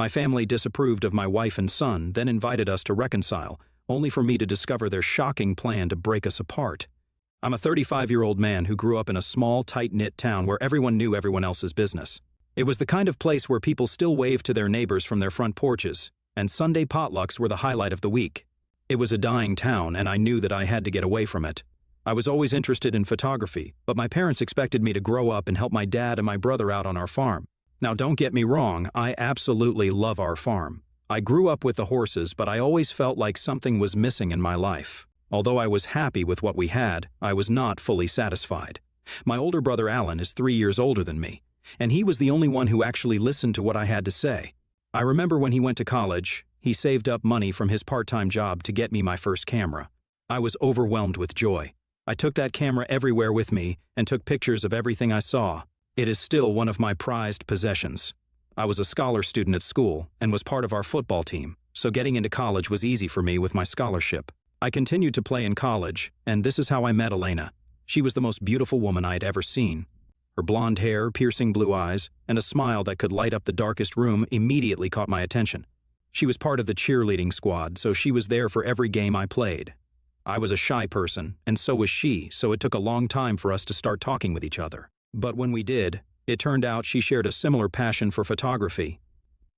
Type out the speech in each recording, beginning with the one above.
My family disapproved of my wife and son, then invited us to reconcile, only for me to discover their shocking plan to break us apart. I'm a 35-year-old man who grew up in a small, tight-knit town where everyone knew everyone else's business. It was the kind of place where people still waved to their neighbors from their front porches, and Sunday potlucks were the highlight of the week. It was a dying town, and I knew that I had to get away from it. I was always interested in photography, but my parents expected me to grow up and help my dad and my brother out on our farm. Now, don't get me wrong, I absolutely love our farm. I grew up with the horses, but I always felt like something was missing in my life. Although I was happy with what we had, I was not fully satisfied. My older brother Alan is 3 years older than me, and he was the only one who actually listened to what I had to say. I remember when he went to college, he saved up money from his part-time job to get me my first camera. I was overwhelmed with joy. I took that camera everywhere with me and took pictures of everything I saw. It is still one of my prized possessions. I was a scholar student at school and was part of our football team, so getting into college was easy for me with my scholarship. I continued to play in college, and this is how I met Elena. She was the most beautiful woman I had ever seen. Her blonde hair, piercing blue eyes, and a smile that could light up the darkest room immediately caught my attention. She was part of the cheerleading squad, so she was there for every game I played. I was a shy person, and so was she, so it took a long time for us to start talking with each other. But when we did, it turned out she shared a similar passion for photography.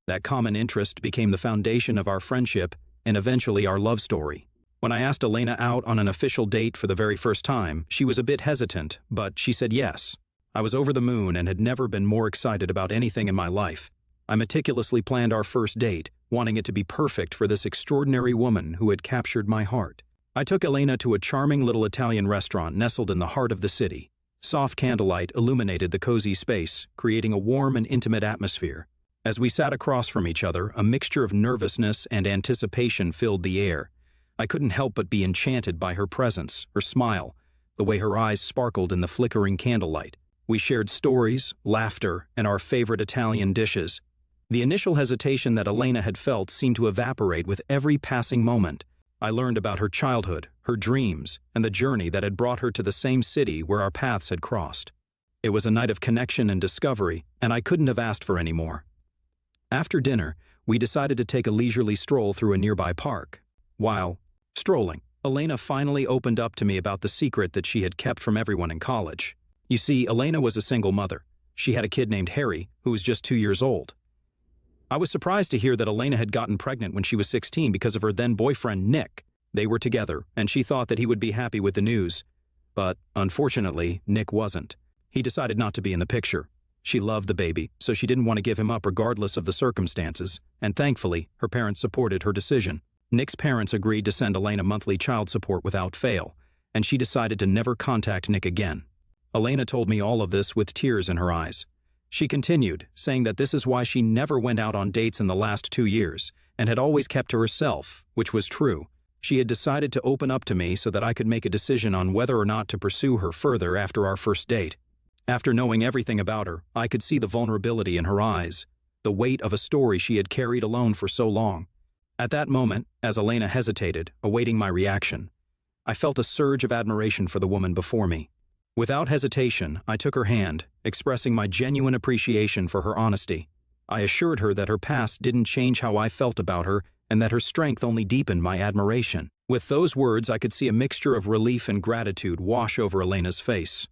That common interest became the foundation of our friendship and eventually our love story. When I asked Elena out on an official date for the very first time, she was a bit hesitant, but she said yes. I was over the moon and had never been more excited about anything in my life. I meticulously planned our first date, wanting it to be perfect for this extraordinary woman who had captured my heart. I took Elena to a charming little Italian restaurant nestled in the heart of the city. Soft candlelight illuminated the cozy space, creating a warm and intimate atmosphere. As we sat across from each other, a mixture of nervousness and anticipation filled the air. I couldn't help but be enchanted by her presence, her smile, the way her eyes sparkled in the flickering candlelight. We shared stories, laughter, and our favorite Italian dishes. The initial hesitation that Elena had felt seemed to evaporate with every passing moment. I learned about her childhood, her dreams, and the journey that had brought her to the same city where our paths had crossed. It was a night of connection and discovery, and I couldn't have asked for any more. After dinner, we decided to take a leisurely stroll through a nearby park. While strolling, Elena finally opened up to me about the secret that she had kept from everyone in college. You see, Elena was a single mother. She had a kid named Harry, who was just 2 years old. I was surprised to hear that Elena had gotten pregnant when she was 16 because of her then-boyfriend, Nick. They were together, and she thought that he would be happy with the news. But, unfortunately, Nick wasn't. He decided not to be in the picture. She loved the baby, so she didn't want to give him up regardless of the circumstances, and thankfully, her parents supported her decision. Nick's parents agreed to send Elena monthly child support without fail, and she decided to never contact Nick again. Elena told me all of this with tears in her eyes. She continued, saying that this is why she never went out on dates in the last 2 years, and had always kept to herself, which was true. She had decided to open up to me so that I could make a decision on whether or not to pursue her further after our first date. After knowing everything about her, I could see the vulnerability in her eyes, the weight of a story she had carried alone for so long. At that moment, as Elena hesitated, awaiting my reaction, I felt a surge of admiration for the woman before me. Without hesitation, I took her hand, expressing my genuine appreciation for her honesty. I assured her that her past didn't change how I felt about her and that her strength only deepened my admiration. With those words, I could see a mixture of relief and gratitude wash over Elena's face.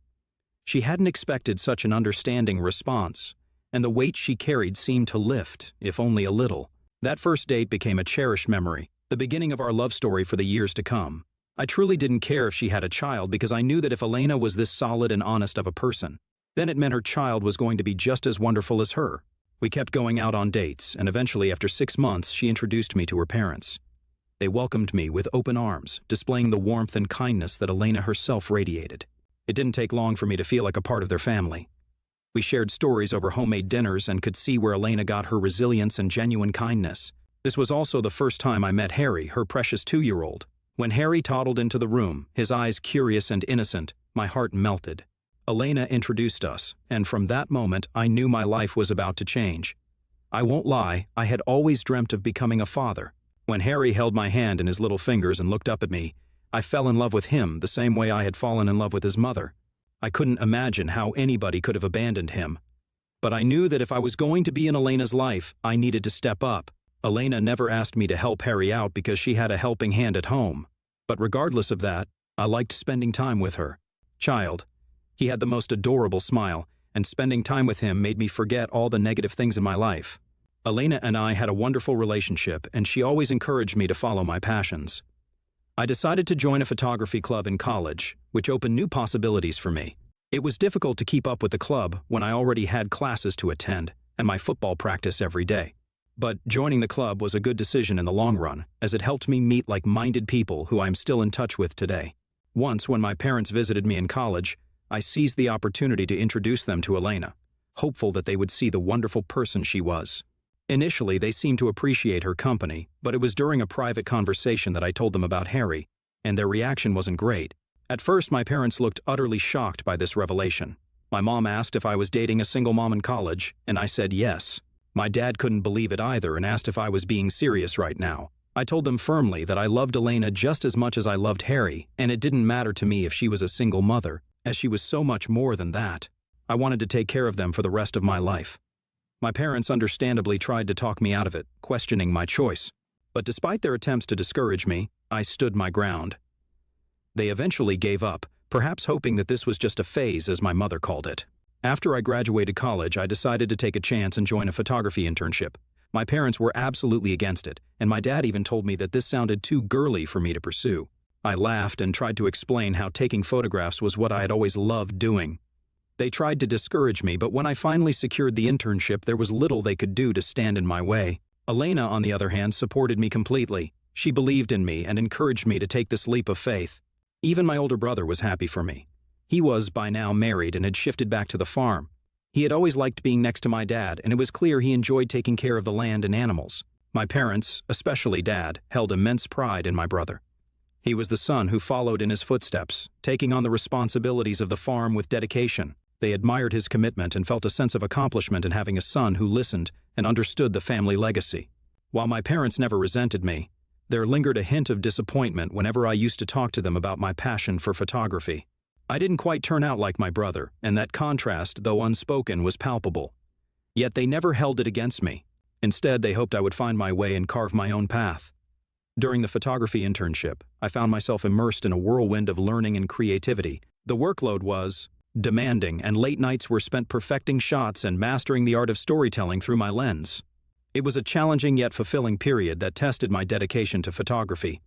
She hadn't expected such an understanding response, and the weight she carried seemed to lift, if only a little. That first date became a cherished memory, the beginning of our love story for the years to come. I truly didn't care if she had a child because I knew that if Elena was this solid and honest of a person, then it meant her child was going to be just as wonderful as her. We kept going out on dates, and eventually after 6 months, she introduced me to her parents. They welcomed me with open arms, displaying the warmth and kindness that Elena herself radiated. It didn't take long for me to feel like a part of their family. We shared stories over homemade dinners and could see where Elena got her resilience and genuine kindness. This was also the first time I met Harry, her precious 2-year-old. When Harry toddled into the room, his eyes curious and innocent, my heart melted. Elena introduced us, and from that moment I knew my life was about to change. I won't lie, I had always dreamt of becoming a father. When Harry held my hand in his little fingers and looked up at me, I fell in love with him the same way I had fallen in love with his mother. I couldn't imagine how anybody could have abandoned him. But I knew that if I was going to be in Elena's life, I needed to step up. Elena never asked me to help Harry out because she had a helping hand at home. But regardless of that, I liked spending time with her. Child. He had the most adorable smile, and spending time with him made me forget all the negative things in my life. Elena and I had a wonderful relationship, and she always encouraged me to follow my passions. I decided to join a photography club in college, which opened new possibilities for me. It was difficult to keep up with the club when I already had classes to attend and my football practice every day. But joining the club was a good decision in the long run, as it helped me meet like-minded people who I am still in touch with today. Once, when my parents visited me in college, I seized the opportunity to introduce them to Elena, hopeful that they would see the wonderful person she was. Initially, they seemed to appreciate her company, but it was during a private conversation that I told them about Harry, and their reaction wasn't great. At first, my parents looked utterly shocked by this revelation. My mom asked if I was dating a single mom in college, and I said yes. My dad couldn't believe it either and asked if I was being serious right now. I told them firmly that I loved Elena just as much as I loved Harry, and it didn't matter to me if she was a single mother, as she was so much more than that. I wanted to take care of them for the rest of my life. My parents understandably tried to talk me out of it, questioning my choice. But despite their attempts to discourage me, I stood my ground. They eventually gave up, perhaps hoping that this was just a phase, as my mother called it. After I graduated college, I decided to take a chance and join a photography internship. My parents were absolutely against it, and my dad even told me that this sounded too girly for me to pursue. I laughed and tried to explain how taking photographs was what I had always loved doing. They tried to discourage me, but when I finally secured the internship, there was little they could do to stand in my way. Elena, on the other hand, supported me completely. She believed in me and encouraged me to take this leap of faith. Even my older brother was happy for me. He was, by now, married and had shifted back to the farm. He had always liked being next to my dad, and it was clear he enjoyed taking care of the land and animals. My parents, especially Dad, held immense pride in my brother. He was the son who followed in his footsteps, taking on the responsibilities of the farm with dedication. They admired his commitment and felt a sense of accomplishment in having a son who listened and understood the family legacy. While my parents never resented me, there lingered a hint of disappointment whenever I used to talk to them about my passion for photography. I didn't quite turn out like my brother, and that contrast, though unspoken, was palpable. Yet they never held it against me. Instead, they hoped I would find my way and carve my own path. During the photography internship, I found myself immersed in a whirlwind of learning and creativity. The workload was demanding, and late nights were spent perfecting shots and mastering the art of storytelling through my lens. It was a challenging yet fulfilling period that tested my dedication to photography.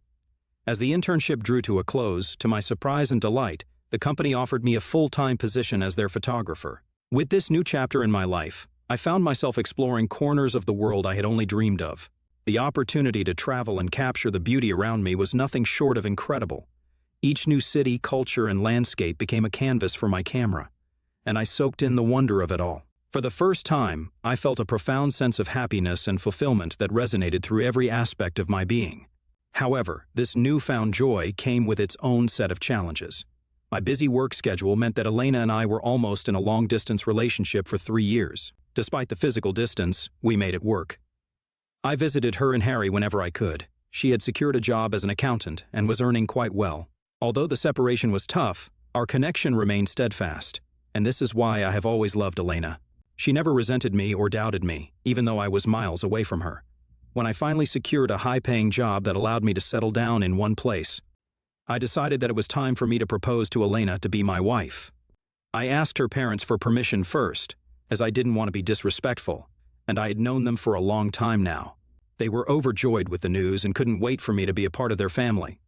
As the internship drew to a close, to my surprise and delight, the company offered me a full-time position as their photographer. With this new chapter in my life, I found myself exploring corners of the world I had only dreamed of. The opportunity to travel and capture the beauty around me was nothing short of incredible. Each new city, culture, and landscape became a canvas for my camera, and I soaked in the wonder of it all. For the first time, I felt a profound sense of happiness and fulfillment that resonated through every aspect of my being. However, this newfound joy came with its own set of challenges. My busy work schedule meant that Elena and I were almost in a long-distance relationship for 3 years. Despite the physical distance, we made it work. I visited her and Harry whenever I could. She had secured a job as an accountant and was earning quite well. Although the separation was tough, our connection remained steadfast, and this is why I have always loved Elena. She never resented me or doubted me, even though I was miles away from her. When I finally secured a high-paying job that allowed me to settle down in one place, I decided that it was time for me to propose to Elena to be my wife. I asked her parents for permission first, as I didn't want to be disrespectful, and I had known them for a long time now. They were overjoyed with the news and couldn't wait for me to be a part of their family.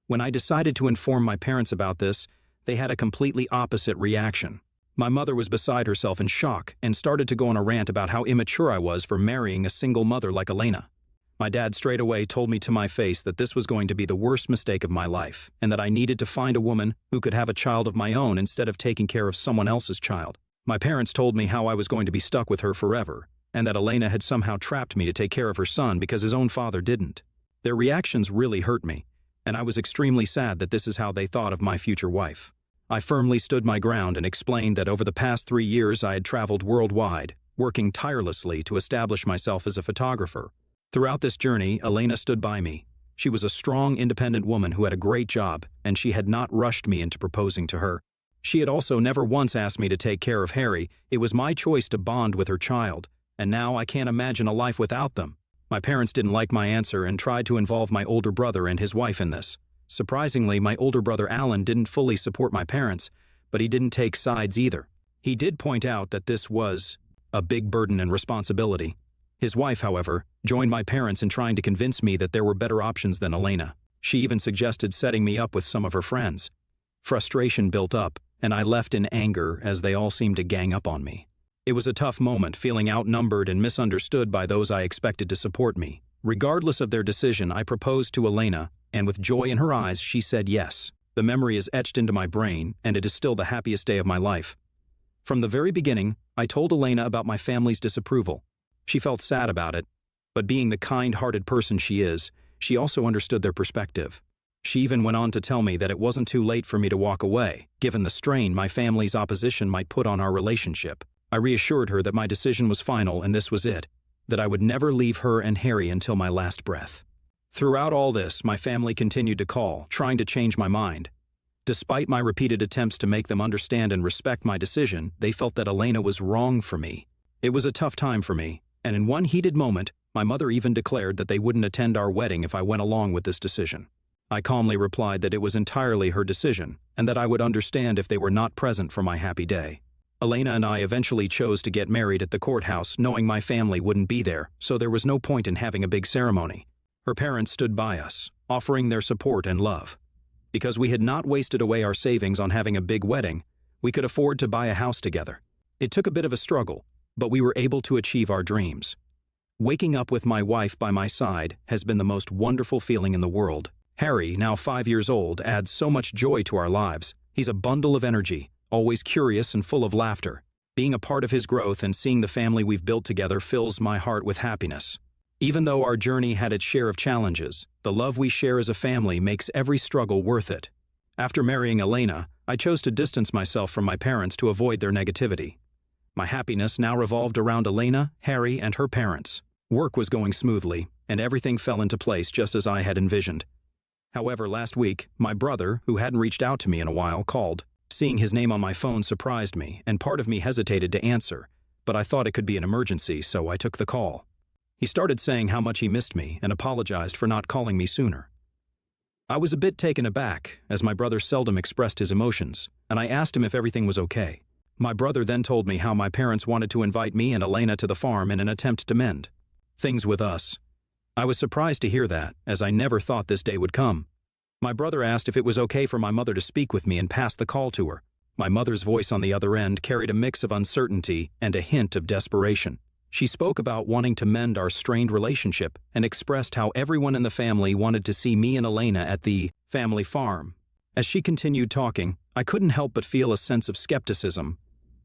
When I decided to inform my parents about this, they had a completely opposite reaction. My mother was beside herself in shock and started to go on a rant about how immature I was for marrying a single mother like Elena. My dad straight away told me to my face that this was going to be the worst mistake of my life, and that I needed to find a woman who could have a child of my own instead of taking care of someone else's child. My parents told me how I was going to be stuck with her forever, and that Elena had somehow trapped me to take care of her son because his own father didn't. Their reactions really hurt me, and I was extremely sad that this is how they thought of my future wife. I firmly stood my ground and explained that over the past 3 years I had traveled worldwide, working tirelessly to establish myself as a photographer. Throughout this journey, Elena stood by me. She was a strong, independent woman who had a great job, and she had not rushed me into proposing to her. She had also never once asked me to take care of Harry. It was my choice to bond with her child, and now I can't imagine a life without them. My parents didn't like my answer and tried to involve my older brother and his wife in this. Surprisingly, my older brother Alan didn't fully support my parents, but he didn't take sides either. He did point out that this was a big burden and responsibility. His wife, however, joined my parents in trying to convince me that there were better options than Elena. She even suggested setting me up with some of her friends. Frustration built up, and I left in anger as they all seemed to gang up on me. It was a tough moment, feeling outnumbered and misunderstood by those I expected to support me. Regardless of their decision, I proposed to Elena, and with joy in her eyes, she said yes. The memory is etched into my brain, and it is still the happiest day of my life. From the very beginning, I told Elena about my family's disapproval. She felt sad about it, but being the kind-hearted person she is, she also understood their perspective. She even went on to tell me that it wasn't too late for me to walk away, given the strain my family's opposition might put on our relationship. I reassured her that my decision was final and this was it, that I would never leave her and Harry until my last breath. Throughout all this, my family continued to call, trying to change my mind. Despite my repeated attempts to make them understand and respect my decision, they felt that Elena was wrong for me. It was a tough time for me, and in one heated moment, my mother even declared that they wouldn't attend our wedding if I went along with this decision. I calmly replied that it was entirely her decision, and that I would understand if they were not present for my happy day. Elena and I eventually chose to get married at the courthouse, knowing my family wouldn't be there, so there was no point in having a big ceremony. Her parents stood by us, offering their support and love. Because we had not wasted away our savings on having a big wedding, we could afford to buy a house together. It took a bit of a struggle, but we were able to achieve our dreams. Waking up with my wife by my side has been the most wonderful feeling in the world. Harry, now 5 years old, adds so much joy to our lives. He's a bundle of energy, always curious and full of laughter. Being a part of his growth and seeing the family we've built together fills my heart with happiness. Even though our journey had its share of challenges, the love we share as a family makes every struggle worth it. After marrying Elena, I chose to distance myself from my parents to avoid their negativity. My happiness now revolved around Elena, Harry, and her parents. Work was going smoothly, and everything fell into place just as I had envisioned. However, last week, my brother, who hadn't reached out to me in a while, called. Seeing his name on my phone surprised me, and part of me hesitated to answer, but I thought it could be an emergency, so I took the call. He started saying how much he missed me and apologized for not calling me sooner. I was a bit taken aback, as my brother seldom expressed his emotions, and I asked him if everything was okay. My brother then told me how my parents wanted to invite me and Elena to the farm in an attempt to mend things with us. I was surprised to hear that, as I never thought this day would come. My brother asked if it was okay for my mother to speak with me and passed the call to her. My mother's voice on the other end carried a mix of uncertainty and a hint of desperation. She spoke about wanting to mend our strained relationship and expressed how everyone in the family wanted to see me and Elena at the family farm. As she continued talking, I couldn't help but feel a sense of skepticism.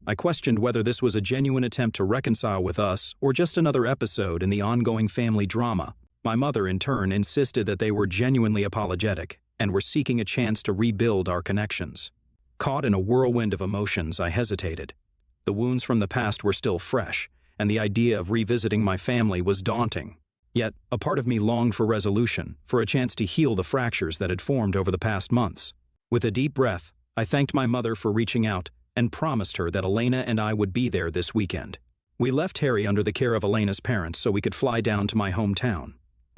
I questioned whether this was a genuine attempt to reconcile with us or just another episode in the ongoing family drama. My mother, in turn, insisted that they were genuinely apologetic and were seeking a chance to rebuild our connections. Caught in a whirlwind of emotions, I hesitated. The wounds from the past were still fresh, and the idea of revisiting my family was daunting. Yet, a part of me longed for resolution, for a chance to heal the fractures that had formed over the past months. With a deep breath, I thanked my mother for reaching out and promised her that Elena and I would be there this weekend. We left Harry under the care of Elena's parents so we could fly down to my hometown.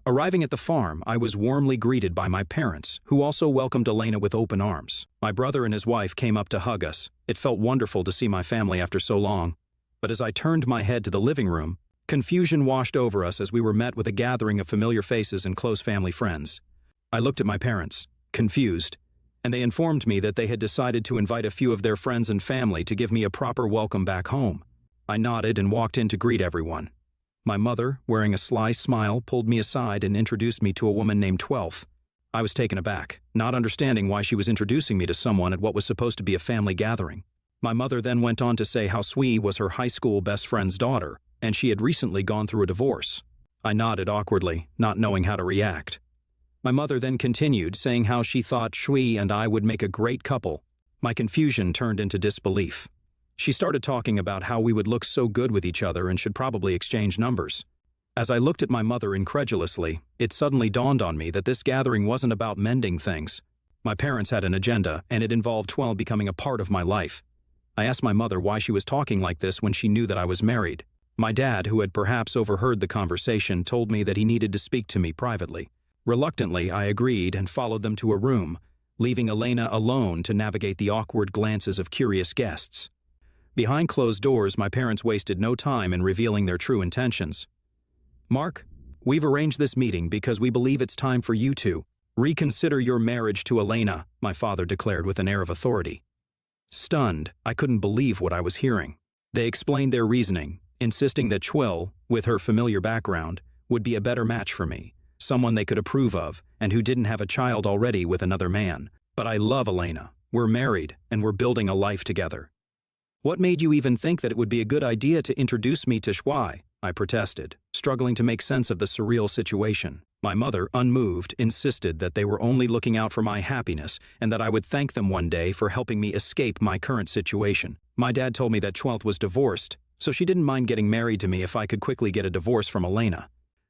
Arriving at the farm, I was warmly greeted by my parents, who also welcomed Elena with open arms. My brother and his wife came up to hug us. It felt wonderful to see my family after so long. But as I turned my head to the living room, confusion washed over us as we were met with a gathering of familiar faces and close family friends. I looked at my parents, confused, and they informed me that they had decided to invite a few of their friends and family to give me a proper welcome back home. I nodded and walked in to greet everyone. My mother, wearing a sly smile, pulled me aside and introduced me to a woman named Twelfth. I was taken aback, not understanding why she was introducing me to someone at what was supposed to be a family gathering. My mother then went on to say how Sui was her high school best friend's daughter, and she had recently gone through a divorce. I nodded awkwardly, not knowing how to react. My mother then continued, saying how she thought Shui and I would make a great couple. My confusion turned into disbelief. She started talking about how we would look so good with each other and should probably exchange numbers. As I looked at my mother incredulously, it suddenly dawned on me that this gathering wasn't about mending things. My parents had an agenda, and it involved 12 becoming a part of my life. I asked my mother why she was talking like this when she knew that I was married. My dad, who had perhaps overheard the conversation, told me that he needed to speak to me privately. Reluctantly, I agreed and followed them to a room, leaving Elena alone to navigate the awkward glances of curious guests. Behind closed doors, my parents wasted no time in revealing their true intentions. "Mark, we've arranged this meeting because we believe it's time for you to reconsider your marriage to Elena," my father declared with an air of authority. Stunned, I couldn't believe what I was hearing. They explained their reasoning, insisting that Chwill, with her familiar background, would be a better match for me, someone they could approve of, and who didn't have a child already with another man. But I love Elena. We're married, and we're building a life together. "What made you even think that it would be a good idea to introduce me to Chwill?" I protested, struggling to make sense of the surreal situation. My mother, unmoved, insisted that they were only looking out for my happiness and that I would thank them one day for helping me escape my current situation. My dad told me that Chwill was divorced, so she didn't mind getting married to me if I could quickly get a divorce from Elena.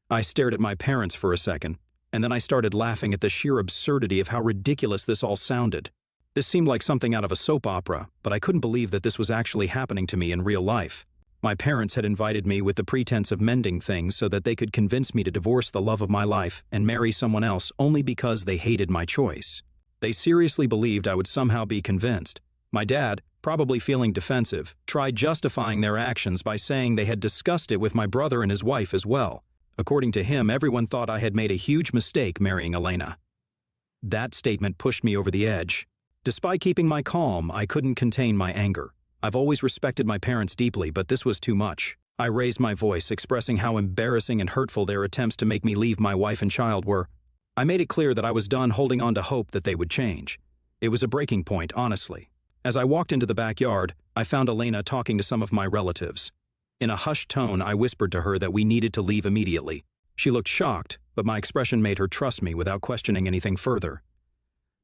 I stared at my parents for a second, and then I started laughing at the sheer absurdity of how ridiculous this all sounded. This seemed like something out of a soap opera, but I couldn't believe that this was actually happening to me in real life. My parents had invited me with the pretense of mending things so that they could convince me to divorce the love of my life and marry someone else only because they hated my choice. They seriously believed I would somehow be convinced. My dad, probably feeling defensive, tried justifying their actions by saying they had discussed it with my brother and his wife as well. According to him, everyone thought I had made a huge mistake marrying Elena. That statement pushed me over the edge. Despite keeping my calm, I couldn't contain my anger. I've always respected my parents deeply, but this was too much. I raised my voice, expressing how embarrassing and hurtful their attempts to make me leave my wife and child were. I made it clear that I was done holding on to hope that they would change. It was a breaking point, honestly. As I walked into the backyard, I found Elena talking to some of my relatives. In a hushed tone, I whispered to her that we needed to leave immediately. She looked shocked, but my expression made her trust me without questioning anything further.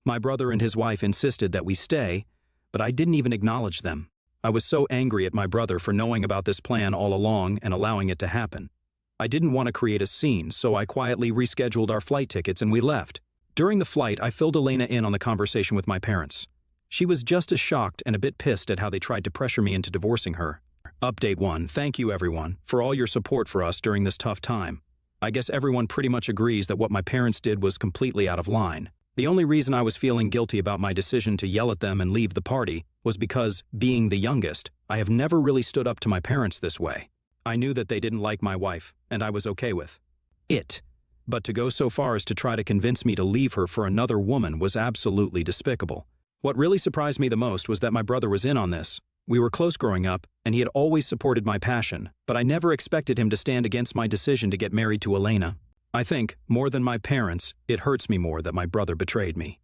My brother and his wife insisted that we stay, but I didn't even acknowledge them. I was so angry at my brother for knowing about this plan all along and allowing it to happen. I didn't want to create a scene, so I quietly rescheduled our flight tickets and we left. During the flight, I filled Elena in on the conversation with my parents. She was just as shocked and a bit pissed at how they tried to pressure me into divorcing her. Update 1. Thank you everyone for all your support for us during this tough time. I guess everyone pretty much agrees that what my parents did was completely out of line. The only reason I was feeling guilty about my decision to yell at them and leave the party was because, being the youngest, I have never really stood up to my parents this way. I knew that they didn't like my wife, and I was okay with it. But to go so far as to try to convince me to leave her for another woman was absolutely despicable. What really surprised me the most was that my brother was in on this. We were close growing up, and he had always supported my passion, but I never expected him to stand against my decision to get married to Elena. I think, more than my parents, it hurts me more that my brother betrayed me.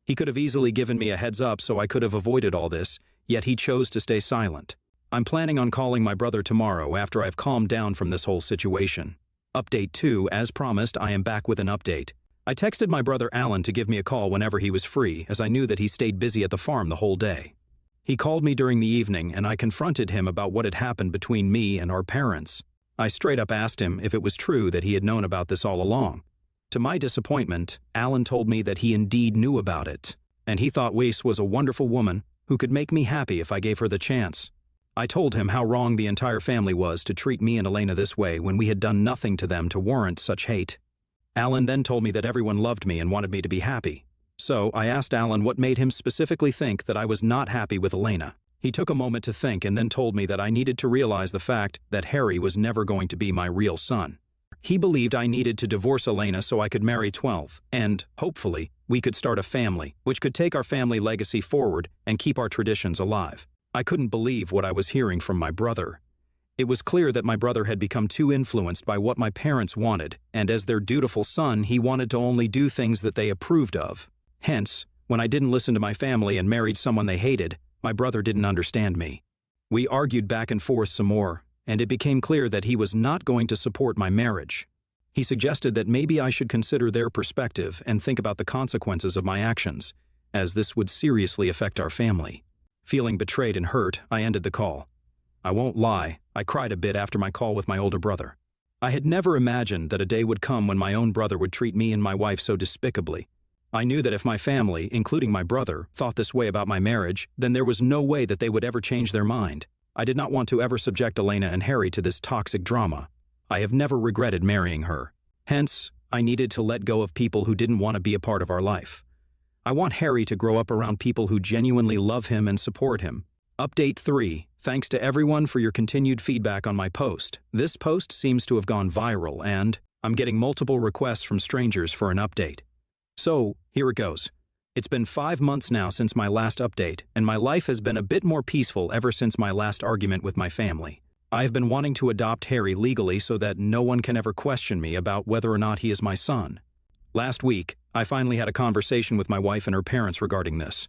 He could have easily given me a heads up so I could have avoided all this, yet he chose to stay silent. I'm planning on calling my brother tomorrow after I've calmed down from this whole situation. Update 2, as promised, I am back with an update. I texted my brother Alan to give me a call whenever he was free, as I knew that he stayed busy at the farm the whole day. He called me during the evening, and I confronted him about what had happened between me and our parents. I straight up asked him if it was true that he had known about this all along. To my disappointment, Alan told me that he indeed knew about it, and he thought Weiss was a wonderful woman who could make me happy if I gave her the chance. I told him how wrong the entire family was to treat me and Elena this way when we had done nothing to them to warrant such hate. Alan then told me that everyone loved me and wanted me to be happy. So I asked Alan what made him specifically think that I was not happy with Elena. He took a moment to think and then told me that I needed to realize the fact that Harry was never going to be my real son. He believed I needed to divorce Elena so I could marry 12, and, hopefully, we could start a family, which could take our family legacy forward and keep our traditions alive. I couldn't believe what I was hearing from my brother. It was clear that my brother had become too influenced by what my parents wanted, and as their dutiful son, he wanted to only do things that they approved of. Hence, when I didn't listen to my family and married someone they hated, my brother didn't understand me. We argued back and forth some more, and it became clear that he was not going to support my marriage. He suggested that maybe I should consider their perspective and think about the consequences of my actions, as this would seriously affect our family. Feeling betrayed and hurt, I ended the call. I won't lie, I cried a bit after my call with my older brother. I had never imagined that a day would come when my own brother would treat me and my wife so despicably. I knew that if my family, including my brother, thought this way about my marriage, then there was no way that they would ever change their mind. I did not want to ever subject Elena and Harry to this toxic drama. I have never regretted marrying her. Hence, I needed to let go of people who didn't want to be a part of our life. I want Harry to grow up around people who genuinely love him and support him. Update 3. Thanks to everyone for your continued feedback on my post. This post seems to have gone viral and I'm getting multiple requests from strangers for an update. So, here it goes. It's been 5 months now since my last update, and my life has been a bit more peaceful ever since my last argument with my family. I have been wanting to adopt Harry legally so that no one can ever question me about whether or not he is my son. Last week, I finally had a conversation with my wife and her parents regarding this.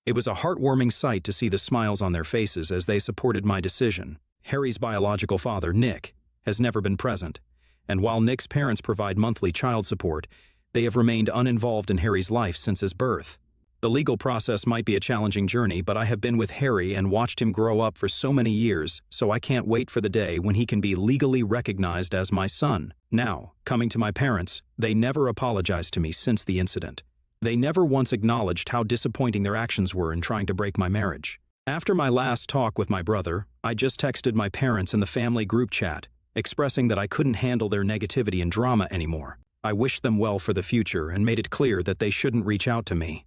It was a heartwarming sight to see the smiles on their faces as they supported my decision. Harry's biological father, Nick, has never been present, and while Nick's parents provide monthly child support, they have remained uninvolved in Harry's life since his birth. The legal process might be a challenging journey, but I have been with Harry and watched him grow up for so many years, so I can't wait for the day when he can be legally recognized as my son. Now, coming to my parents, they never apologized to me since the incident. They never once acknowledged how disappointing their actions were in trying to break my marriage. After my last talk with my brother, I just texted my parents in the family group chat, expressing that I couldn't handle their negativity and drama anymore. I wished them well for the future and made it clear that they shouldn't reach out to me.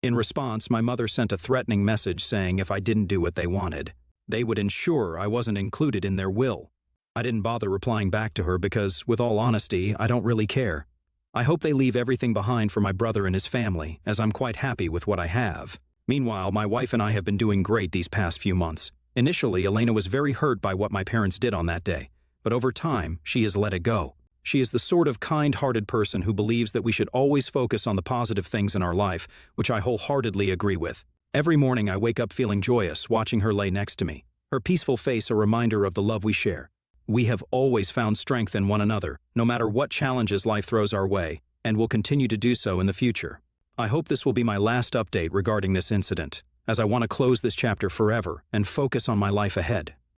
In response, my mother sent a threatening message saying if I didn't do what they wanted, they would ensure I wasn't included in their will. I didn't bother replying back to her because, with all honesty, I don't really care. I hope they leave everything behind for my brother and his family, as I'm quite happy with what I have. Meanwhile, my wife and I have been doing great these past few months. Initially, Elena was very hurt by what my parents did on that day, but over time, she has let it go. She is the sort of kind-hearted person who believes that we should always focus on the positive things in our life, which I wholeheartedly agree with. Every morning I wake up feeling joyous, watching her lay next to me, her peaceful face a reminder of the love we share. We have always found strength in one another, no matter what challenges life throws our way, and will continue to do so in the future. I hope this will be my last update regarding this incident, as I want to close this chapter forever and focus on my life ahead.